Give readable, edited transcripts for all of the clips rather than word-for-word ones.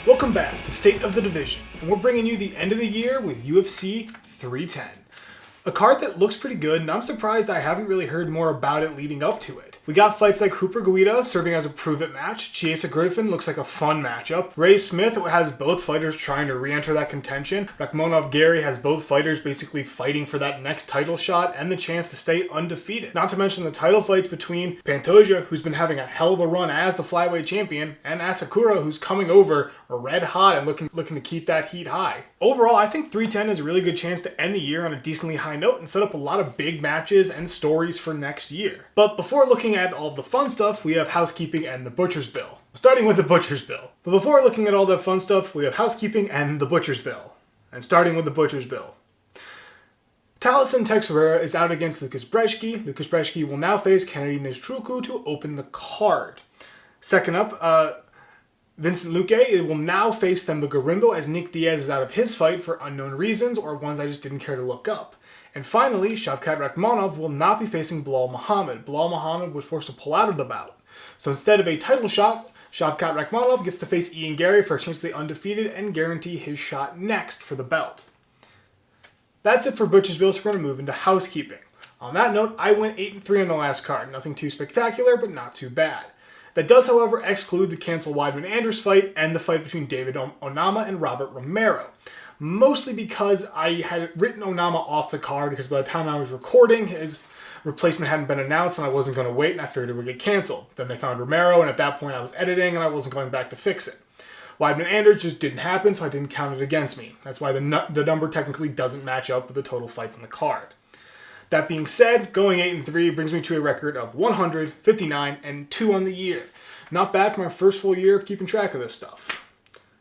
Welcome back to State of the Division, and we're bringing you the end of the year with UFC 310. A card that looks pretty good, and I'm surprised I haven't really heard more about it leading up to it. We got fights like Guida serving as a prove-it match. Chiesa Griffin looks like a fun matchup. Reyes Smith has both fighters trying to re-enter that contention. Rahkmonov Garry has both fighters basically fighting for that next title shot and the chance to stay undefeated. Not to mention the title fights between Pantoja, who's been having a hell of a run as the flyweight champion, and Asakura, who's coming over red hot and looking to keep that heat high. Overall, I think 310 is a really good chance to end the year on a decently high note and set up a lot of big matches and stories for next year. But before looking at all of the fun stuff, we have housekeeping and the butcher's bill. Starting with the butcher's bill. But before looking at all the fun stuff, we have housekeeping and the butcher's bill. And starting with the butcher's bill. Taliesin Teixeira is out against Brzeski. Brzeski will now face Nzechukwu to open the card. Second up, Vincent Luque will now face the Gorimbo as Nick Diaz is out of his fight for unknown reasons or ones I just didn't care to look up. And finally, Rahkmonov will not be facing Belal Muhammad. Belal Muhammad was forced to pull out of the bout. So instead of a title shot, Rahkmonov gets to face Garry for a chance to stay undefeated and guarantee his shot next for the belt. That's it for Butcher's Bill, so we're going to move into housekeeping. On that note, I went 8-3 on the last card. Nothing too spectacular, but not too bad. That does, however, exclude the canceled Weidman-Anders fight and the fight between David Onama and Robert Romero. Mostly because I had written Onama off the card because by the time I was recording, his replacement hadn't been announced and I wasn't going to wait and I figured it would get canceled. Then they found Romero and at that point I was editing and I wasn't going back to fix it. Weidman-Anders just didn't happen, so I didn't count it against me. That's why the number technically doesn't match up with the total fights on the card. That being said, going 8-3 brings me to a record of 159-2 on the year. Not bad for my first full year of keeping track of this stuff.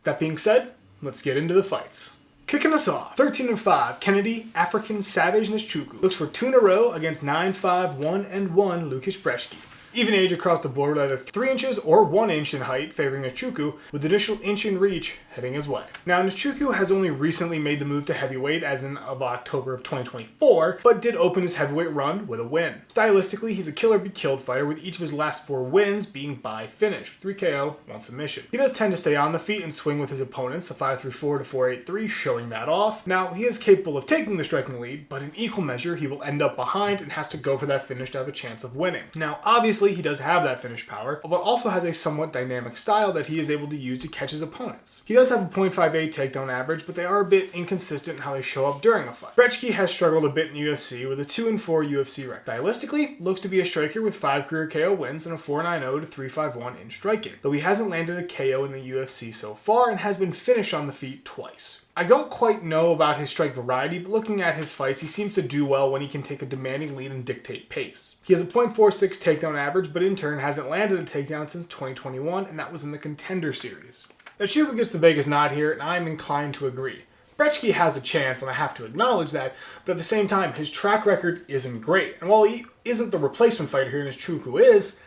That being said, let's get into the fights. Kicking us off, 13-5, Kennedy African Savage Nzechukwu looks for 2 in a row against 9-5, 1-1 Brzeski. Even age across the board at either 3 inches or 1 inch in height, favoring Nzechukwu, with additional inch in reach heading his way. Now, Nzechukwu has only recently made the move to heavyweight as of October of 2024, but did open his heavyweight run with a win. Stylistically, he's a killer-be-killed fighter, with each of his last 4 wins being by finish, 3 KO, 1 submission. He does tend to stay on the feet and swing with his opponents, a 5-4 to 4-8-3, showing that off. Now, he is capable of taking the striking lead, but in equal measure, he will end up behind and has to go for that finish to have a chance of winning. Now, obviously, he does have that finish power, but also has a somewhat dynamic style that he is able to use to catch his opponents. He does have a .58 takedown average, but they are a bit inconsistent in how they show up during a fight. Brzeski has struggled a bit in the UFC with a 2-4 UFC record. Stylistically, looks to be a striker with 5 career KO wins and a 4.90 to 3.51 in striking, though he hasn't landed a KO in the UFC so far and has been finished on the feet twice. I don't quite know about his strike variety, but looking at his fights, he seems to do well when he can take a demanding lead and dictate pace. He has a .46 takedown average, but in turn hasn't landed a takedown since 2021, and that was in the Contender Series. Nzechukwu gets the Vegas nod here, and I am inclined to agree. Brzeski has a chance, and I have to acknowledge that, but at the same time, his track record isn't great. And while he isn't the replacement fighter here, Nzechukwu is,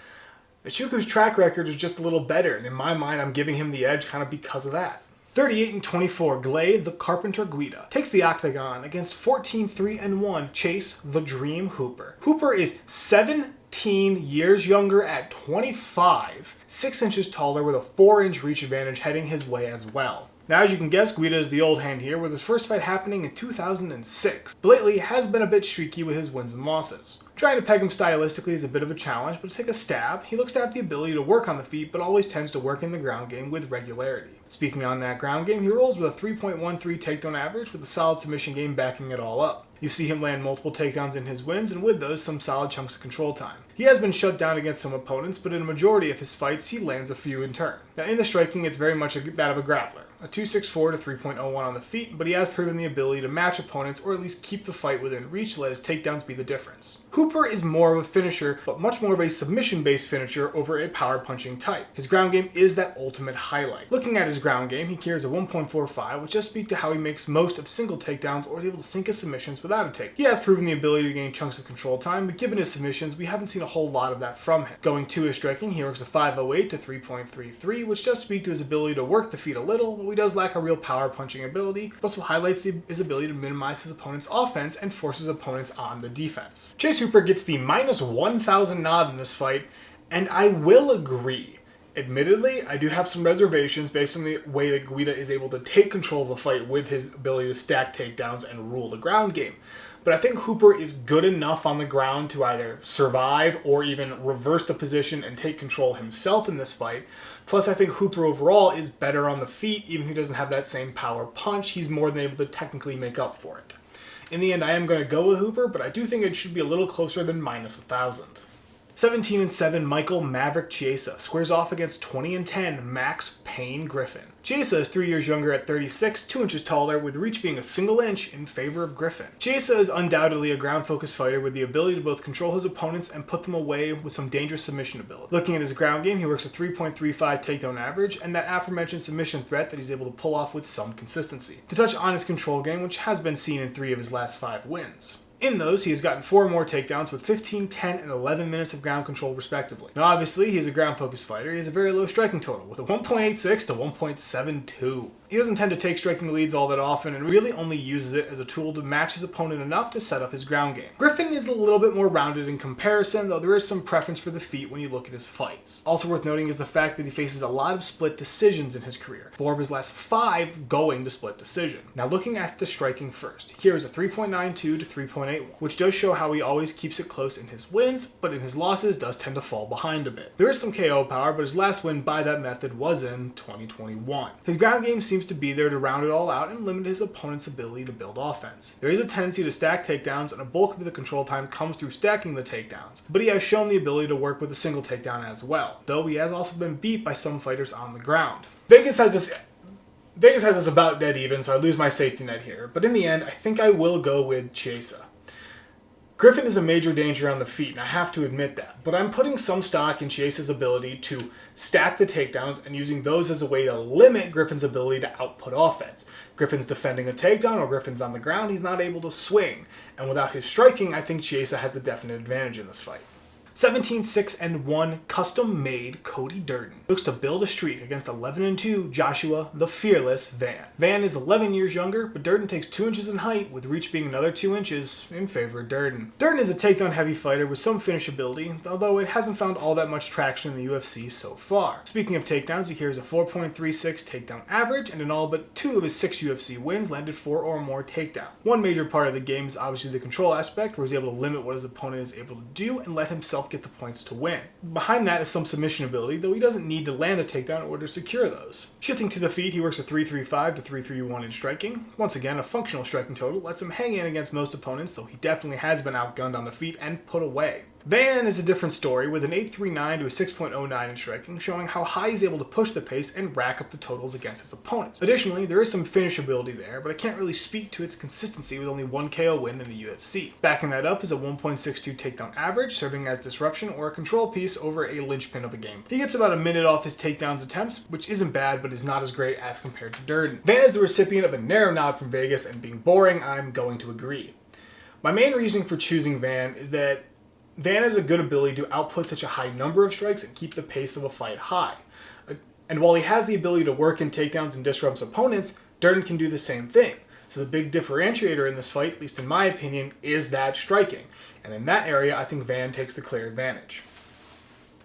Nzechukwu's track record is just a little better, and in my mind, I'm giving him the edge kind of because of that. 38-24, Glade the Carpenter Guida takes the octagon against 14-3-1 Chase the Dream Hooper. Hooper is 17 years younger at 25, 6 inches taller with a 4-inch reach advantage heading his way as well. Now, as you can guess, Guida is the old hand here, with his first fight happening in 2006. But lately has been a bit streaky with his wins and losses. Trying to peg him stylistically is a bit of a challenge, but to take a stab, he looks to have the ability to work on the feet, but always tends to work in the ground game with regularity. Speaking on that ground game, he rolls with a 3.13 takedown average with a solid submission game backing it all up. You see him land multiple takedowns in his wins, and with those, some solid chunks of control time. He has been shut down against some opponents, but in a majority of his fights, he lands a few in turn. Now, in the striking, it's very much that of a grappler. A 2.64 to 3.01 on the feet, but he has proven the ability to match opponents or at least keep the fight within reach, let his takedowns be the difference. Hooper is more of a finisher, but much more of a submission-based finisher over a power-punching type. His ground game is that ultimate highlight. Looking at his ground game, he carries a 1.45, which does speak to how he makes most of single takedowns or is able to sink his submissions without a take. He has proven the ability to gain chunks of control time, but given his submissions, we haven't seen a whole lot of that from him. Going to his striking, he works a 5.08 to 3.33, which does speak to his ability to work the feet a little, though he does lack a real power-punching ability, but also highlights his ability to minimize his opponent's offense and forces opponents on the defense. Chase Hooper gets the -1,000 nod in this fight, and I will agree. Admittedly, I do have some reservations based on the way that Guida is able to take control of a fight with his ability to stack takedowns and rule the ground game. But I think Hooper is good enough on the ground to either survive or even reverse the position and take control himself in this fight. Plus, I think Hooper overall is better on the feet, even if he doesn't have that same power punch. He's more than able to technically make up for it. In the end, I am going to go with Hooper, but I do think it should be a little closer than minus 1,000. 17-7 Michael Maverick Chiesa squares off against 20-10 Max Payne Griffin. Chiesa is 3 years younger at 36, 2 inches taller, with reach being a single inch in favor of Griffin. Chiesa is undoubtedly a ground-focused fighter with the ability to both control his opponents and put them away with some dangerous submission ability. Looking at his ground game, he works a 3.35 takedown average, and that aforementioned submission threat that he's able to pull off with some consistency. To touch on his control game, which has been seen in 3 of his last 5 wins. In those, he has gotten 4 more takedowns with 15, 10, and 11 minutes of ground control respectively. Now obviously, he's a ground-focused fighter. He has a very low striking total, with a 1.86 to 1.72. He doesn't tend to take striking leads all that often and really only uses it as a tool to match his opponent enough to set up his ground game. Griffin is a little bit more rounded in comparison, though there is some preference for the feet when you look at his fights. Also worth noting is the fact that he faces a lot of split decisions in his career, 4 of his last 5 going to split decision. Now looking at the striking first, here is a 3.92 to 3.81, which does show how he always keeps it close in his wins, but in his losses does tend to fall behind a bit. There is some KO power, but his last win by that method was in 2021. His ground game seems to be there to round it all out and limit his opponent's ability to build offense. There is a tendency to stack takedowns, and a bulk of the control time comes through stacking the takedowns, but he has shown the ability to work with a single takedown as well, though he has also been beat by some fighters on the ground. Vegas has this about dead even, so I lose my safety net here, but in the end, I think I will go with Chiesa. Griffin is a major danger on the feet, and I have to admit that, but I'm putting some stock in Chiesa's ability to stack the takedowns and using those as a way to limit Griffin's ability to output offense. Griffin's defending a takedown or Griffin's on the ground, he's not able to swing, and without his striking, I think Chiesa has the definite advantage in this fight. 17-6-1 custom-made Cody Durden looks to build a streak against 11-2 Joshua the Fearless Van. Van is 11 years younger, but Durden takes 2 inches in height, with reach being another 2 inches in favor of Durden. Durden is a takedown-heavy fighter with some finishability, although it hasn't found all that much traction in the UFC so far. Speaking of takedowns, he carries a 4.36 takedown average, and in all but 2 of his 6 UFC wins landed 4 or more takedowns. One major part of the game is obviously the control aspect, where he's able to limit what his opponent is able to do and let himself get the points to win. Behind that is some submission ability, though he doesn't need to land a takedown in order to secure those. Shifting to the feet, he works a 3.35 to 3.31 in striking. Once again, a functional striking total lets him hang in against most opponents, though he definitely has been outgunned on the feet and put away. Van is a different story, with an 8.39 to a 6.09 in striking, showing how high he's able to push the pace and rack up the totals against his opponents. Additionally, there is some finishability there, but I can't really speak to its consistency with only 1 KO win in the UFC. Backing that up is a 1.62 takedown average, serving as disruption or a control piece over a linchpin of a game. He gets about a minute off his takedowns attempts, which isn't bad, but is not as great as compared to Durden. Van is the recipient of a narrow nod from Vegas, and being boring, I'm going to agree. My main reasoning for choosing Van is that Van has a good ability to output such a high number of strikes and keep the pace of a fight high. And while he has the ability to work in takedowns and disrupts opponents, Durden can do the same thing. So the big differentiator in this fight, at least in my opinion, is that striking. And in that area, I think Van takes the clear advantage.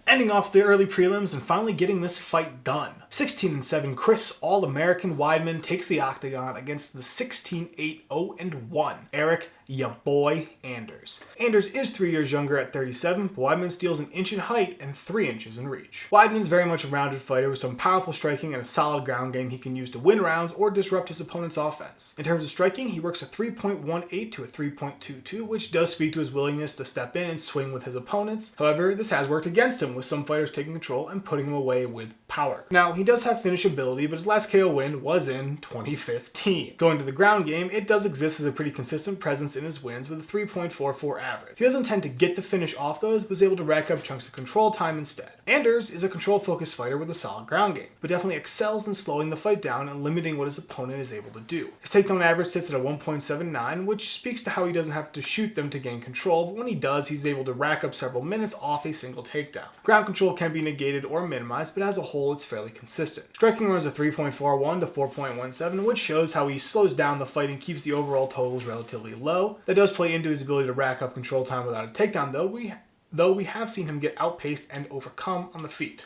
Ending off the early prelims and finally getting this fight done. 16-7 Chris All-American Weidman takes the octagon against the 16-8-0-1 Eric "Ya Boy" Anders. Anders is 3 years younger at 37, but Weidman steals an inch in height and 3 inches in reach. Weidman's very much a rounded fighter with some powerful striking and a solid ground game he can use to win rounds or disrupt his opponent's offense. In terms of striking, he works a 3.18 to a 3.22, which does speak to his willingness to step in and swing with his opponents. However, this has worked against him, with some fighters taking control and putting him away with power. Now, he does have finishability, but his last KO win was in 2015. Going to the ground game, it does exist as a pretty consistent presence in his wins with a 3.44 average. He doesn't tend to get the finish off those, but is able to rack up chunks of control time instead. Anders is a control-focused fighter with a solid ground game, but definitely excels in slowing the fight down and limiting what his opponent is able to do. His takedown average sits at a 1.79, which speaks to how he doesn't have to shoot them to gain control, but when he does, he's able to rack up several minutes off a single takedown. Ground control can be negated or minimized, but as a whole, it's fairly consistent. Striking runs a 3.41 to 4.17, which shows how he slows down the fight and keeps the overall totals relatively low. That does play into his ability to rack up control time without a takedown, though we have seen him get outpaced and overcome on the feet.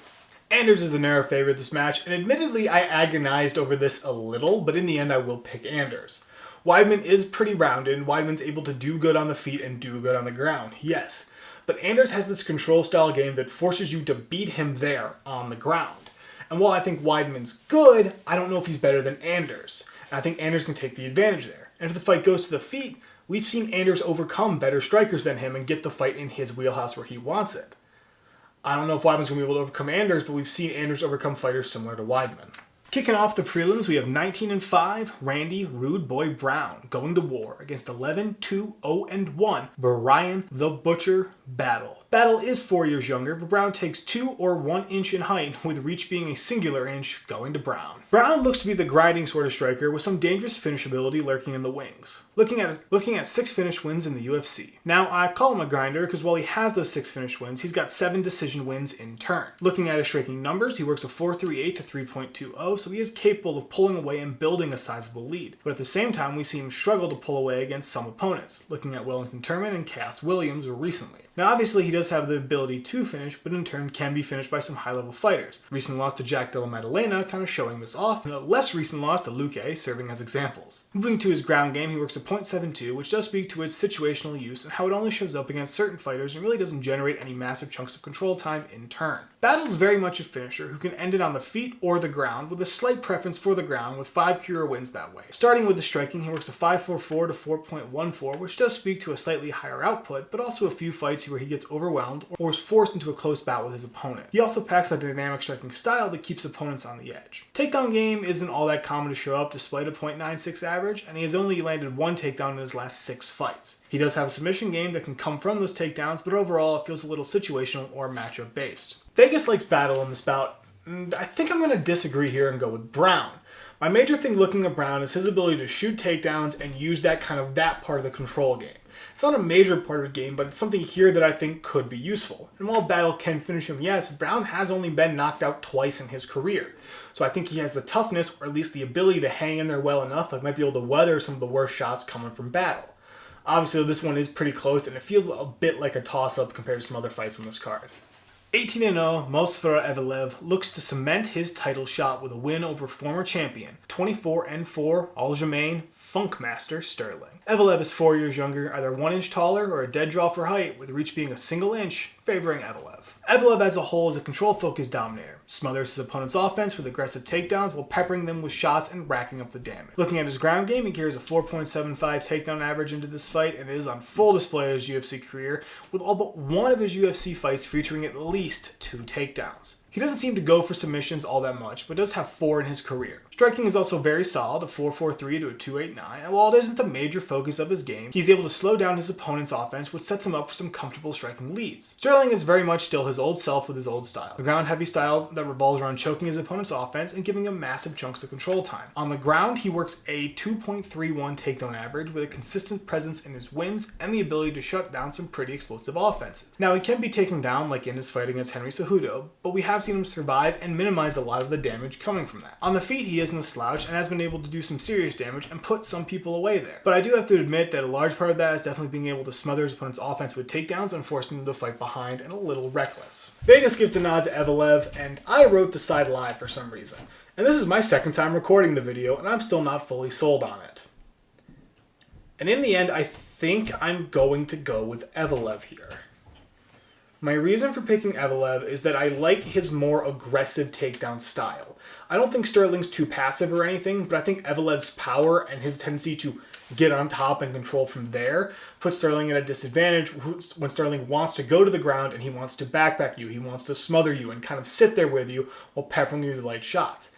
Anders is the narrow favorite this match, and admittedly I agonized over this a little, but in the end I will pick Anders. Weidman is pretty rounded, and Weidman's able to do good on the feet and do good on the ground, yes. But Anders has this control style game that forces you to beat him there on the ground. And while I think Weidman's good, I don't know if he's better than Anders. And I think Anders can take the advantage there. And if the fight goes to the feet, we've seen Anders overcome better strikers than him and get the fight in his wheelhouse where he wants it. I don't know if Weidman's going to be able to overcome Anders, but we've seen Anders overcome fighters similar to Weidman. Kicking off the prelims, we have 19-5 Randy Rude Boy Brown going to war against 11-2-0-1 Brian the Butcher Battle. Battle is 4 years younger, but Brown takes 2 or 1 inch in height, with reach being a singular inch going to Brown. Brown looks to be the grinding sort of striker with some dangerous finishability lurking in the wings. Looking at 6 finish wins in the UFC. Now, I call him a grinder because while he has those 6 finish wins, he's got 7 decision wins in turn. Looking at his striking numbers, he works a 4.38 to 3.20, so he is capable of pulling away and building a sizable lead. But at the same time, we see him struggle to pull away against some opponents, looking at Wellington Turman and Chaos Williams recently. Now, obviously, he does have the ability to finish, but in turn can be finished by some high-level fighters. Recent loss to Jack Della Maddalena kind of showing this off, and a less recent loss to Luque serving as examples. Moving to his ground game, he works a .72, which does speak to its situational use and how it only shows up against certain fighters and really doesn't generate any massive chunks of control time in turn. Battle's very much a finisher who can end it on the feet or the ground, with a slight preference for the ground, with 5 career wins that way. Starting with the striking, he works a 5.44 to 4.14, which does speak to a slightly higher output, but also a few fights where he gets overwhelmed or is forced into a close bout with his opponent. He also packs a dynamic striking style that keeps opponents on the edge. Takedown game isn't all that common to show up despite a .96 average, and he has only landed 1 takedown in his last 6 fights. He does have a submission game that can come from those takedowns, but overall it feels a little situational or matchup based. Vegas likes Battle in this bout, and I think I'm going to disagree here and go with Brown. My major thing looking at Brown is his ability to shoot takedowns and use that part of the control game. It's not a major part of the game, but it's something here that I think could be useful. And while Battle can finish him, yes, Brown has only been knocked out twice in his career. So I think he has the toughness, or at least the ability to hang in there well enough that might be able to weather some of the worst shots coming from Battle. Obviously, this one is pretty close, and it feels a bit like a toss-up compared to some other fights on this card. 18-0, Movsar Evloev looks to cement his title shot with a win over former champion, 24-4 Aljamain Funkmaster Sterling. Evloev is 4 years younger, either 1 inch taller or a dead draw for height, with reach being a single inch, favoring Evloev. Evloev as a whole is a control-focused dominator, smothers his opponent's offense with aggressive takedowns while peppering them with shots and racking up the damage. Looking at his ground game, he carries a 4.75 takedown average into this fight and is on full display in his UFC career, with all but one of his UFC fights featuring at least 2 takedowns. He doesn't seem to go for submissions all that much, but does have 4 in his career. Striking is also very solid, a 4.43 to a 2.89, and while it isn't the major focus of his game, he's able to slow down his opponent's offense, which sets him up for some comfortable striking leads. Sterling is very much still his old self with his old style. The ground-heavy style that revolves around choking his opponent's offense and giving him massive chunks of control time. On the ground, he works a 2.31 takedown average with a consistent presence in his wins and the ability to shut down some pretty explosive offenses. Now, he can be taken down like in his fight against Henry Cejudo, but we have seen him survive and minimize a lot of the damage coming from that. On the feet, he isn't a slouch and has been able to do some serious damage and put some people away there. But I do have to admit that a large part of that is definitely being able to smother his opponent's offense with takedowns and forcing them to fight behind and a little reckless. Vegas gives the nod to Evloev, and I wrote the side live for some reason. And this is my second time recording the video, and I'm still not fully sold on it. And in the end, I think I'm going to go with Evloev here. My reason for picking Evloev is that I like his more aggressive takedown style. I don't think Sterling's too passive or anything, but I think Evloev's power and his tendency to get on top and control from there puts Sterling at a disadvantage when Sterling wants to go to the ground and he wants to backpack you, he wants to smother you and kind of sit there with you while peppering you with light shots.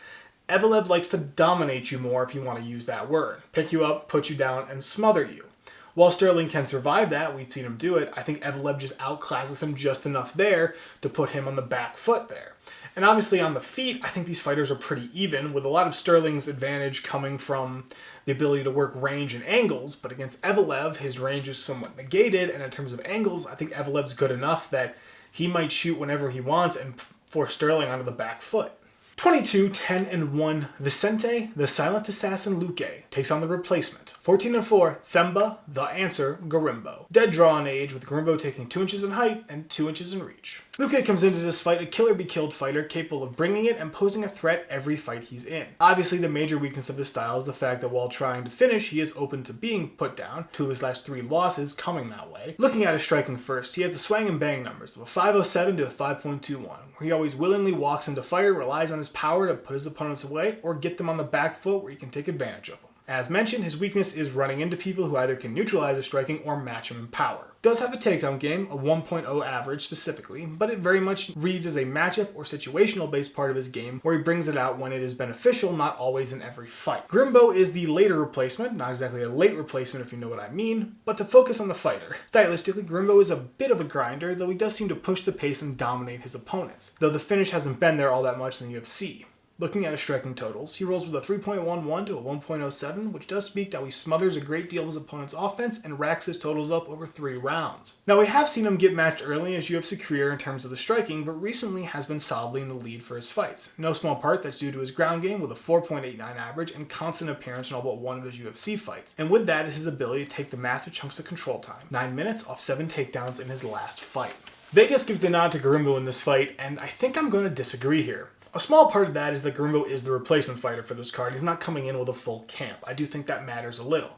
Evloev likes to dominate you more, if you want to use that word. Pick you up, put you down, and smother you. While Sterling can survive that, we've seen him do it, I think Evloev just outclasses him just enough there to put him on the back foot there. And obviously on the feet, I think these fighters are pretty even, with a lot of Sterling's advantage coming from the ability to work range and angles, but against Evloev, his range is somewhat negated, and in terms of angles, I think Evloev's good enough that he might shoot whenever he wants and force Sterling onto the back foot. 22-10-1 Vicente, the Silent Assassin Luque, takes on the replacement. 14-4 Themba, the Answer Gorimbo. Dead draw in age, with Gorimbo taking 2 inches in height and 2 inches in reach. Luque comes into this fight a killer-be-killed fighter capable of bringing it and posing a threat every fight he's in. Obviously, the major weakness of his style is the fact that while trying to finish, he is open to being put down, 2 of his last 3 losses coming that way. Looking at his striking first, he has the swang and bang numbers of a 5.07 to a 5.21, where he always willingly walks into fire, relies on his power to put his opponents away, or get them on the back foot where he can take advantage of them. As mentioned, his weakness is running into people who either can neutralize his striking or match him in power. Does have a takedown game, a 1.0 average specifically, but it very much reads as a matchup or situational based part of his game where he brings it out when it is beneficial, not always in every fight. Gorimbo is the later replacement, not exactly a late replacement if you know what I mean, but to focus on the fighter. Stylistically, Gorimbo is a bit of a grinder, though he does seem to push the pace and dominate his opponents, though the finish hasn't been there all that much in the UFC. Looking at his striking totals, he rolls with a 3.11 to a 1.07, which does speak to how he smothers a great deal of his opponent's offense and racks his totals up over 3 rounds. Now, we have seen him get matched early in his UFC career in terms of the striking, but recently has been solidly in the lead for his fights. No small part that's due to his ground game with a 4.89 average and constant appearance in all but one of his UFC fights. And with that is his ability to take the massive chunks of control time, 9 minutes off 7 takedowns in his last fight. Vegas gives the nod to Gorimbo in this fight, and I think I'm going to disagree here. A small part of that is that Gorimbo is the replacement fighter for this card. He's not coming in with a full camp. I do think that matters a little.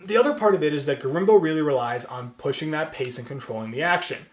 The other part of it is that Gorimbo really relies on pushing that pace and controlling the action.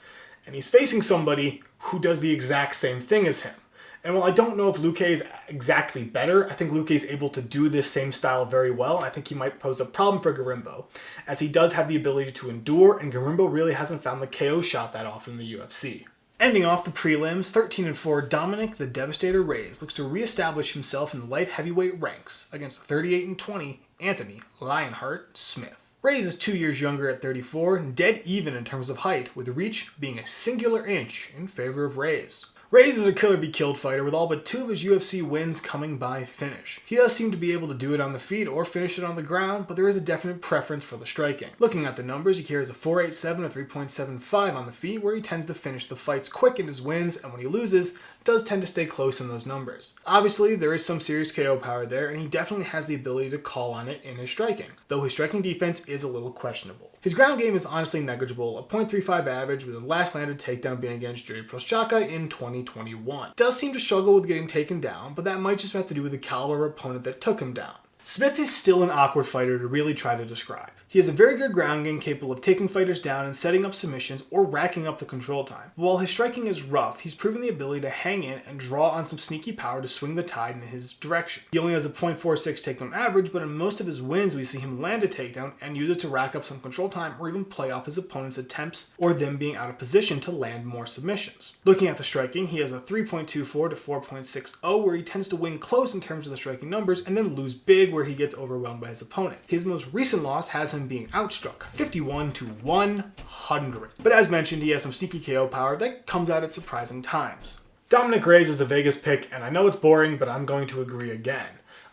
And he's facing somebody who does the exact same thing as him. And while I don't know if Luque is exactly better, I think Luque is able to do this same style very well. I think he might pose a problem for Gorimbo, as he does have the ability to endure, and Gorimbo really hasn't found the KO shot that often in the UFC. Ending off the prelims, 13-4, Dominic the Devastator Reyes looks to reestablish himself in the light heavyweight ranks against 38-20 Anthony Lionheart Smith. Reyes is 2 years younger at 34, and dead even in terms of height, with reach being a singular inch in favor of Reyes. Reyes is a killer-be-killed fighter with all but 2 of his UFC wins coming by finish. He does seem to be able to do it on the feet or finish it on the ground, but there is a definite preference for the striking. Looking at the numbers, he carries a 4.87 to 3.75 on the feet, where he tends to finish the fights quick in his wins, and when he loses, does tend to stay close in those numbers. Obviously, there is some serious KO power there, and he definitely has the ability to call on it in his striking, though his striking defense is a little questionable. His ground game is honestly negligible, a .35 average, with the last landed takedown being against Jiri Prochazka in 2021. Does seem to struggle with getting taken down, but that might just have to do with the caliber of opponent that took him down. Smith is still an awkward fighter to really try to describe. He has a very good ground game capable of taking fighters down and setting up submissions or racking up the control time. But while his striking is rough, he's proven the ability to hang in and draw on some sneaky power to swing the tide in his direction. He only has a .46 takedown average, but in most of his wins we see him land a takedown and use it to rack up some control time or even play off his opponent's attempts or them being out of position to land more submissions. Looking at the striking, he has a 3.24 to 4.60, where he tends to win close in terms of the striking numbers and then lose big where he gets overwhelmed by his opponent. His most recent loss has him being outstruck 51 to 100. But as mentioned, he has some sneaky KO power that comes out at surprising times. Dominic Reyes is the Vegas pick, and I know it's boring, but I'm going to agree again.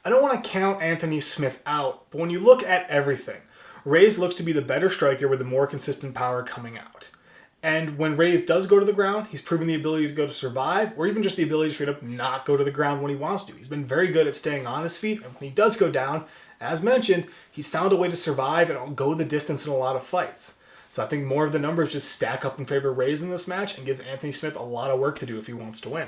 I don't want to count Anthony Smith out, but when you look at everything, Reyes looks to be the better striker with the more consistent power coming out. And when Reyes does go to the ground, he's proven the ability to go to survive, or even just the ability to straight up not go to the ground when he wants to. He's been very good at staying on his feet, and when he does go down, as mentioned, he's found a way to survive and go the distance in a lot of fights. So I think more of the numbers just stack up in favor of Reyes in this match and gives Anthony Smith a lot of work to do if he wants to win.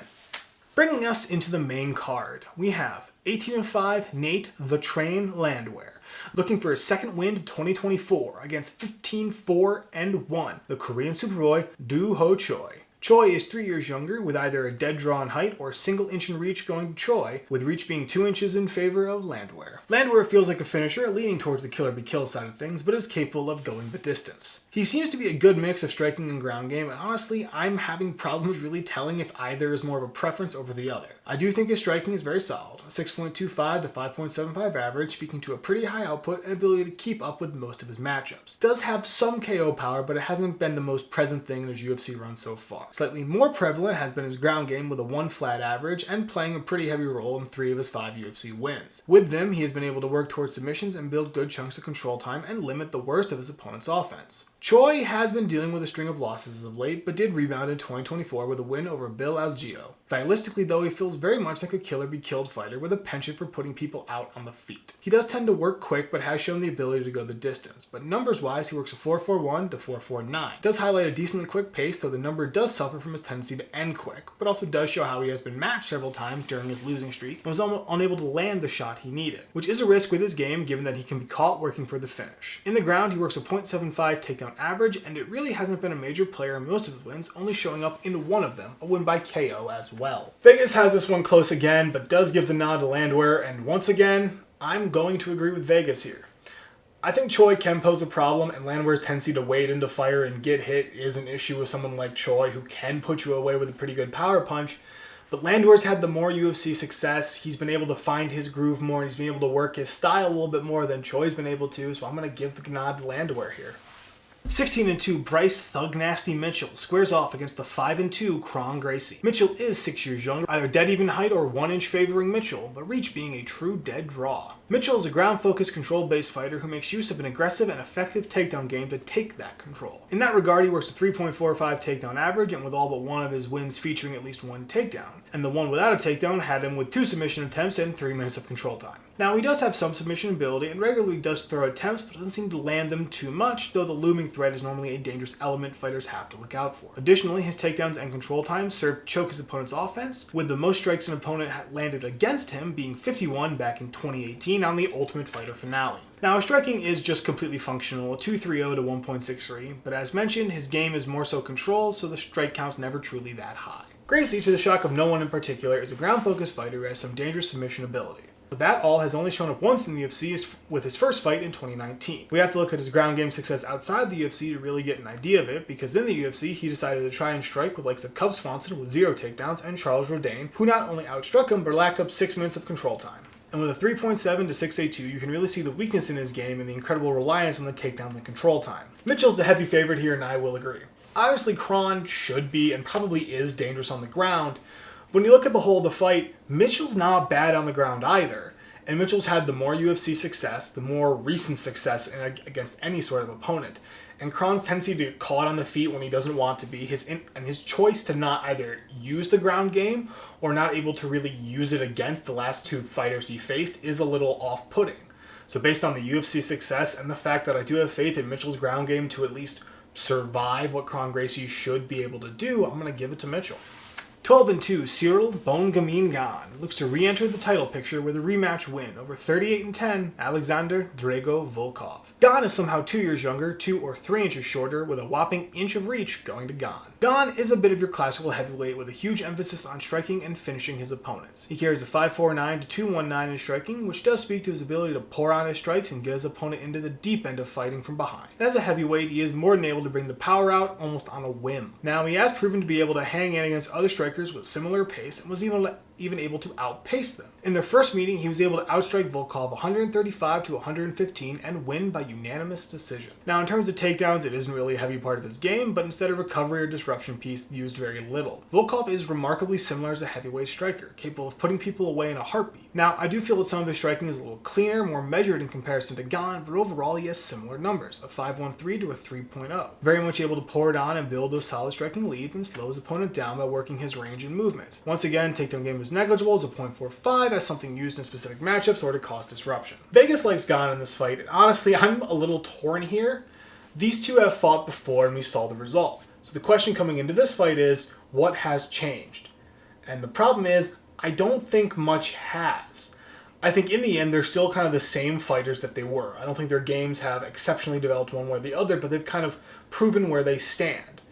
Bringing us into the main card, we have 18-5 Nate the Train Landwehr, looking for his second win of 2024 against 15-4-1, the Korean Superboy Do Ho Choi. Choi is 3 years younger, with either a dead draw in height or a single inch in reach going to Choi, with reach being 2 inches in favor of Landwehr. Landwehr feels like a finisher, leaning towards the killer-be-kill side of things, but is capable of going the distance. He seems to be a good mix of striking and ground game, and honestly, I'm having problems really telling if either is more of a preference over the other. I do think his striking is very solid, a 6.25 to 5.75 average, speaking to a pretty high output and ability to keep up with most of his matchups. Does have some KO power, but it hasn't been the most present thing in his UFC run so far. Slightly more prevalent has been his ground game with a 1 flat average and playing a pretty heavy role in 3 of his 5 UFC wins. With them, he has been able to work towards submissions and build good chunks of control time and limit the worst of his opponent's offense. Choi has been dealing with a string of losses as of late, but did rebound in 2024 with a win over Bill Algeo. Stylistically though, he feels feels very much like a kill-or-be-killed fighter with a penchant for putting people out on the feet. He does tend to work quick, but has shown the ability to go the distance. But numbers-wise, he works a 4.41 to 4.49. Does highlight a decently quick pace, though the number does suffer from his tendency to end quick, but also does show how he has been matched several times during his losing streak and was unable to land the shot he needed, which is a risk with his game given that he can be caught working for the finish. In the ground, he works a 0.75 takedown average, and it really hasn't been a major player in most of his wins, only showing up in one of them, a win by KO as well. Vegas has this one close again, but does give the nod to Landwehr, and once again, I'm going to agree with Vegas here. I think Choi can pose a problem, and Landwehr's tendency to wade into fire and get hit is an issue with someone like Choi, who can put you away with a pretty good power punch. But Landwehr's had the more UFC success. He's been able to find his groove more, and he's been able to work his style a little bit more than Choi's been able to, so I'm going to give the nod to Landwehr here. 16-2, Bryce Thug Nasty Mitchell squares off against the 5-2 Kron Gracie. Mitchell is 6 years younger, either dead even height or 1 inch favoring Mitchell, but reach being a true dead draw. Mitchell is a ground-focused, control-based fighter who makes use of an aggressive and effective takedown game to take that control. In that regard, he works a 3.45 takedown average, and with all but one of his wins featuring at least one takedown. And the one without a takedown had him with 2 submission attempts and 3 minutes of control time. Now, he does have some submission ability and regularly does throw attempts, but doesn't seem to land them too much, though the looming threat is normally a dangerous element fighters have to look out for. Additionally, his takedowns and control times serve choke his opponent's offense, with the most strikes an opponent had landed against him being 51 back in 2018 on the Ultimate Fighter finale. Now, his striking is just completely functional, a 2.30 to 1.63, but as mentioned, his game is more so control, so the strike count's never truly that high. Gracie, to the shock of no one in particular, is a ground-focused fighter who has some dangerous submission ability. But that all has only shown up once in the UFC with his first fight in 2019. We have to look at his ground game success outside the UFC to really get an idea of it, because in the UFC, he decided to try and strike with likes of Cub Swanson with 0 takedowns and Charles Jourdain, who not only outstruck him, but racked up 6 minutes of control time. And with a 3.7 to 6.82, you can really see the weakness in his game and the incredible reliance on the takedowns and control time. Mitchell's a heavy favorite here, and I will agree. Obviously, Kron should be and probably is dangerous on the ground. When you look at the whole of the fight, Mitchell's not bad on the ground either. And Mitchell's had the more UFC success, the more recent success against any sort of opponent. And Kron's tendency to get caught on the feet when he doesn't want to be, and his choice to not either use the ground game or not able to really use it against the last 2 fighters he faced is a little off-putting. So based on the UFC success and the fact that I do have faith in Mitchell's ground game to at least survive what Kron Gracie should be able to do, I'm going to give it to Mitchell. 12-2, Cyril Bone Gamin Gane looks to re-enter the title picture with a rematch win over 38-10 Alexander Drago Volkov. Gane is somehow 2 years younger, 2 or 3 inches shorter, with a whopping inch of reach going to Gane. Gane is a bit of your classical heavyweight with a huge emphasis on striking and finishing his opponents. He carries a 5.49 to 2.19 in striking, which does speak to his ability to pour on his strikes and get his opponent into the deep end of fighting from behind. As a heavyweight, he is more than able to bring the power out almost on a whim. Now, he has proven to be able to hang in against other strikers with similar pace and was even able to outpace them. In their first meeting, he was able to outstrike Volkov 135 to 115 and win by unanimous decision. Now, in terms of takedowns, it isn't really a heavy part of his game, but instead of recovery or disruption piece, used very little. Volkov is remarkably similar as a heavyweight striker, capable of putting people away in a heartbeat. Now, I do feel that some of his striking is a little cleaner, more measured in comparison to Gane, but overall he has similar numbers, a 5.13 to a 3.0. Very much able to pour it on and build those solid striking leads and slow his opponent down by working his range and movement. Once again, takedown game is negligible as a 0.45 as something used in specific matchups or to cause disruption. Vegas likes Gane in this fight, and honestly, I'm a little torn here. These two have fought before and we saw the result. So the question coming into this fight is, what has changed? And the problem is, I don't think much has. I think in the end, they're still kind of the same fighters that they were. I don't think their games have exceptionally developed one way or the other, but they've kind of proven where they stand.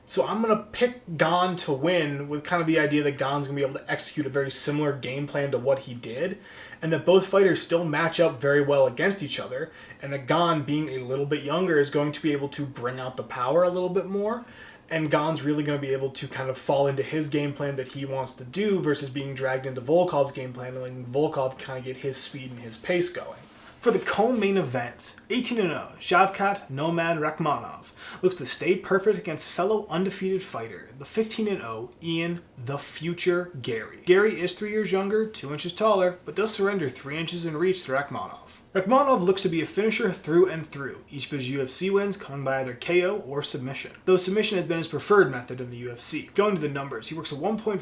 So I'm going to pick Gane to win with kind of the idea that Gane's going to be able to execute a very similar game plan to what he did, and that both fighters still match up very well against each other, and that Gane, being a little bit younger, is going to be able to bring out the power a little bit more, and Gane's really going to be able to kind of fall into his game plan that he wants to do versus being dragged into Volkov's game plan and letting Volkov kind of get his speed and his pace going. For the co-main event, 18-0, Shavkat Nomad Rahkmonov looks to stay perfect against fellow undefeated fighter, the 15-0 Ian the Future Garry. Garry is 3 years younger, 2 inches taller, but does surrender 3 inches in reach to Rahkmonov. Rahkmonov looks to be a finisher through and through, each of his UFC wins coming by either KO or submission, though submission has been his preferred method in the UFC. Going to the numbers, he works a 1.49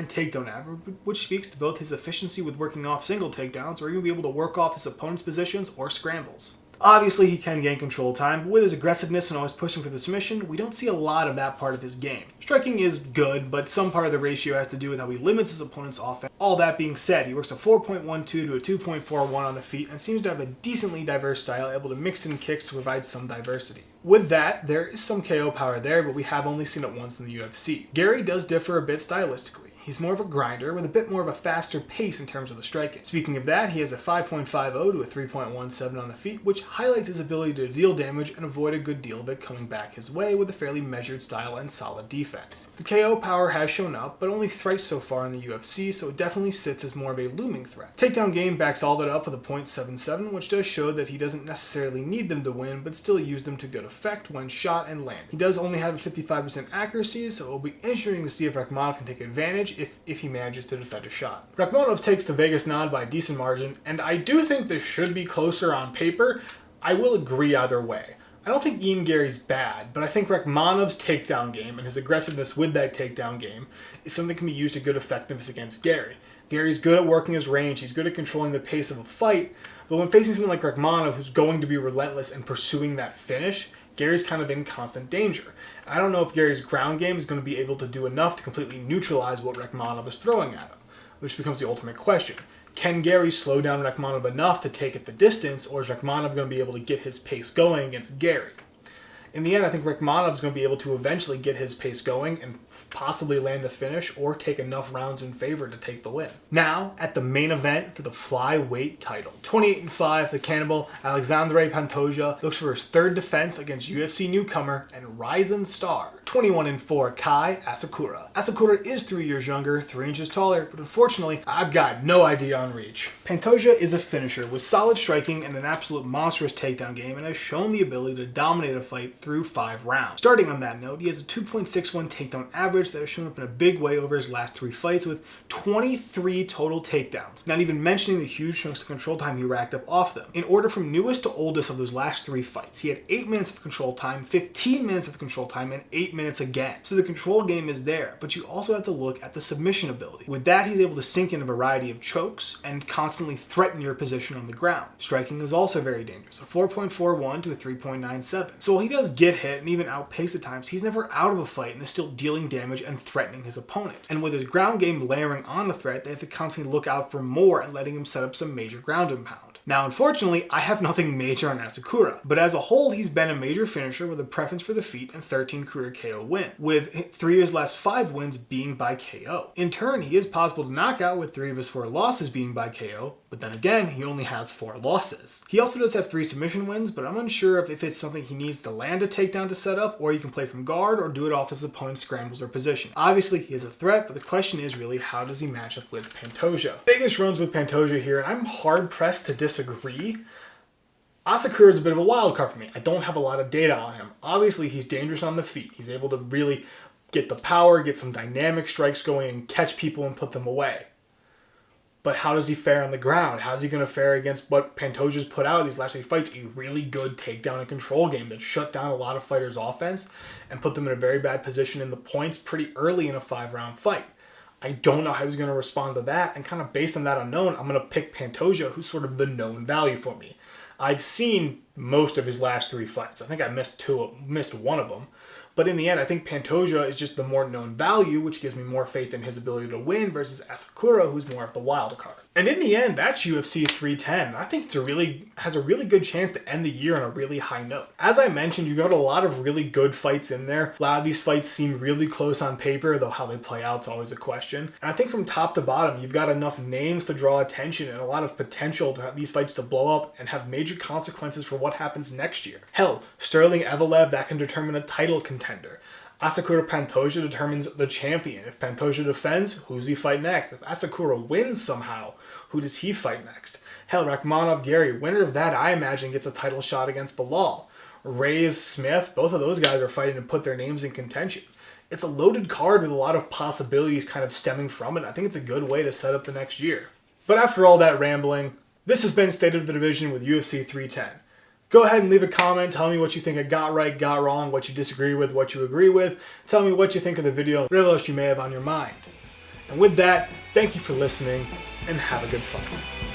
takedown average, which speaks to both his efficiency with working off single takedowns or even be able to work off his opponent's positions or scrambles. Obviously, he can gain control time, but with his aggressiveness and always pushing for the submission, we don't see a lot of that part of his game. Striking is good, but some part of the ratio has to do with how he limits his opponent's offense. All that being said, he works a 4.12 to a 2.41 on the feet and seems to have a decently diverse style, able to mix in kicks to provide some diversity. With that, there is some KO power there, but we have only seen it once in the UFC. Garry does differ a bit stylistically. He's more of a grinder with a bit more of a faster pace in terms of the striking. Speaking of that, he has a 5.50 to a 3.17 on the feet, which highlights his ability to deal damage and avoid a good deal of it coming back his way with a fairly measured style and solid defense. The KO power has shown up, but only thrice so far in the UFC, so it definitely sits as more of a looming threat. Takedown game backs all that up with a .77, which does show that he doesn't necessarily need them to win, but still use them to good effect when shot and landed. He does only have a 55% accuracy, so it will be interesting to see if Rahkmonov can take advantage if he manages to defend a shot. Rahkmonov takes the Vegas nod by a decent margin, and I do think this should be closer on paper. I will agree either way. I don't think Ian Garry's bad, but I think Rahkmonov's takedown game and his aggressiveness with that takedown game is something that can be used to good effectiveness against Garry. Garry's good at working his range, he's good at controlling the pace of a fight, but when facing someone like Rahkmonov who's going to be relentless and pursuing that finish, Garry's kind of in constant danger. I don't know if Garry's ground game is going to be able to do enough to completely neutralize what Rahkmonov is throwing at him, which becomes the ultimate question. Can Garry slow down Rahkmonov enough to take it the distance, or is Rahkmonov going to be able to get his pace going against Garry? In the end, I think Rahkmonov is going to be able to eventually get his pace going and possibly land the finish or take enough rounds in favor to take the win. Now, at the main event for the flyweight title. 28-5, the cannibal Alexandre Pantoja looks for his third defense against UFC newcomer and rising star. 21-4, Kai Asakura. Asakura is 3 years younger, 3 inches taller, but unfortunately, I've got no idea on reach. Pantoja is a finisher with solid striking and an absolute monstrous takedown game and has shown the ability to dominate a fight through 5 rounds. Starting on that note, he has a 2.61 takedown average that has shown up in a big way over his last 3 fights with 23 total takedowns, not even mentioning the huge chunks of control time he racked up off them. In order from newest to oldest of those last 3 fights, he had 8 minutes of control time, 15 minutes of control time, and 8 minutes again. So the control game is there, but you also have to look at the submission ability. With that, he's able to sink in a variety of chokes and constantly threaten your position on the ground. Striking is also very dangerous, a 4.41 to a 3.97. So while he does get hit and even outpace at times, he's never out of a fight and is still dealing damage and threatening his opponent. And with his ground game layering on the threat, they have to constantly look out for more and letting him set up some major ground and pound. Now, unfortunately, I have nothing major on Asakura, but as a whole, he's been a major finisher with a preference for the feet and 13 career KO wins, with 3 of his last 5 wins being by KO. In turn, he is possible to knock out with 3 of his 4 losses being by KO, but then again, he only has 4 losses. He also does have 3 submission wins, but I'm unsure if it's something he needs to land a takedown to set up, or he can play from guard or do it off his opponent's scrambles or position. Obviously, he is a threat, but the question is really, how does he match up with Pantoja? Biggest runs with Pantoja here, and I'm hard-pressed to disagree. Asakura is a bit of a wild card for me. I don't have a lot of data on him. Obviously, he's dangerous on the feet. He's able to really get the power, get some dynamic strikes going, and catch people and put them away. But how does he fare on the ground? How is he going to fare against what Pantoja's put out these last 8 fights? A really good takedown and control game that shut down a lot of fighters' offense and put them in a very bad position in the points pretty early in a 5-round fight. I don't know how he's going to respond to that, and kind of based on that unknown, I'm going to pick Pantoja, who's sort of the known value for me. I've seen most of his last 3 fights. I think I missed one of them. But in the end, I think Pantoja is just the more known value, which gives me more faith in his ability to win versus Asakura, who's more of the wild card. And in the end, that's UFC 310. I think has a really good chance to end the year on a really high note. As I mentioned, you got a lot of really good fights in there. A lot of these fights seem really close on paper, though how they play out is always a question. And I think from top to bottom, you've got enough names to draw attention and a lot of potential to have these fights to blow up and have major consequences for what happens next year. Hell, Sterling Evloev, that can determine a title contender. Asakura Pantoja determines the champion. If Pantoja defends, who's he fight next? If Asakura wins somehow, who does he fight next? Hell, Rahkmonov Garry, winner of that, I imagine, gets a title shot against Bilal. Reyes, Smith, both of those guys are fighting to put their names in contention. It's a loaded card with a lot of possibilities kind of stemming from it. I think it's a good way to set up the next year. But after all that rambling, This has been State of the Division with UFC 310. Go ahead and leave a comment. Tell me what you think I got right, got wrong, what you disagree with, what you agree with. Tell me what you think of the video, whatever else you may have on your mind. And with that, thank you for listening, and have a good fight.